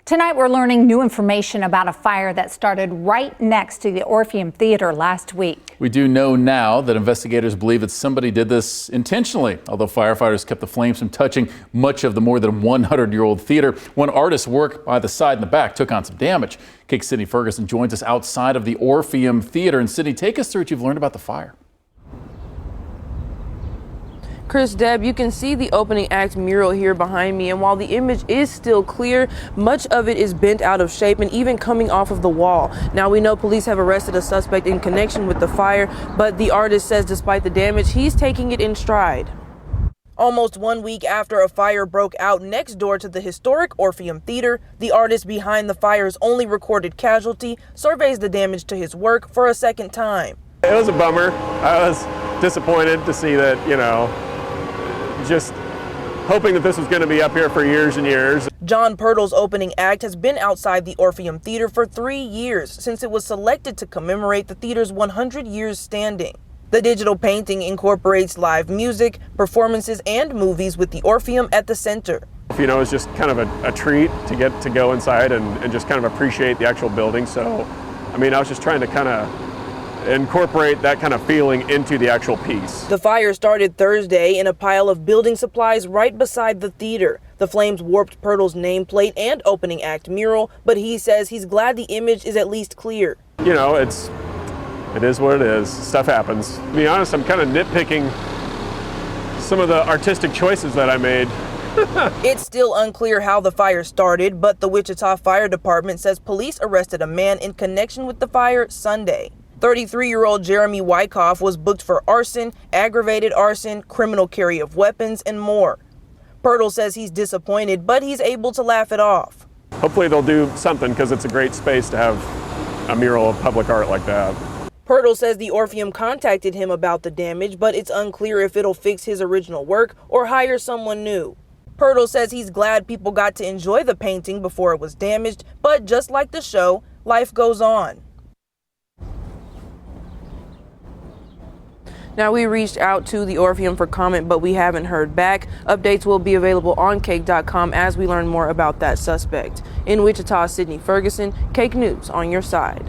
Tonight we're learning new information about a fire that started right next to the Orpheum Theatre last week. We do know now that investigators believe that somebody did this intentionally, although firefighters kept the flames from touching much of the more than 100-year-old theater. One artist's work by the side and the back took on some damage. KC's Sydney Ferguson joins us outside of the Orpheum Theatre. And Sydney, take us through what you've learned about the fire. Chris, Deb, you can see the opening act mural here behind me, and while the image is still clear, much of it is bent out of shape and even coming off of the wall. Now, we know police have arrested a suspect in connection with the fire, but the artist says despite the damage, he's taking it in stride. Almost 1 week after a fire broke out next door to the historic Orpheum Theatre, the artist behind the fire's only recorded casualty surveys the damage to his work for a second time. It was a bummer. I was disappointed to see that, just hoping that this was going to be up here for years and years. John Pirtle's opening act has been outside the Orpheum Theatre for 3 years, since it was selected to commemorate the theater's 100 years standing. The digital painting incorporates live music, performances, and movies with the Orpheum at the center. It's just kind of a treat to get to go inside and just kind of appreciate the actual building. So, I was just trying to kind of incorporate that kind of feeling into the actual piece. The fire started Thursday in a pile of building supplies right beside the theater. The flames warped Pirtle's nameplate and opening act mural, but he says he's glad the image is at least clear. It is what it is. Stuff happens. To be honest, I'm kind of nitpicking some of the artistic choices that I made. It's still unclear how the fire started, but the Wichita Fire Department says police arrested a man in connection with the fire Sunday. 33-year-old Jeremy Wyckoff was booked for arson, aggravated arson, criminal carry of weapons, and more. Pirtle says he's disappointed, but he's able to laugh it off. Hopefully they'll do something, because it's a great space to have a mural of public art like that. Pirtle says the Orpheum contacted him about the damage, but it's unclear if it'll fix his original work or hire someone new. Pirtle says he's glad people got to enjoy the painting before it was damaged, but just like the show, life goes on. Now, we reached out to the Orpheum for comment, but we haven't heard back. Updates will be available on KAKE.com as we learn more about that suspect. In Wichita, Sydney Ferguson, KAKE News on your side.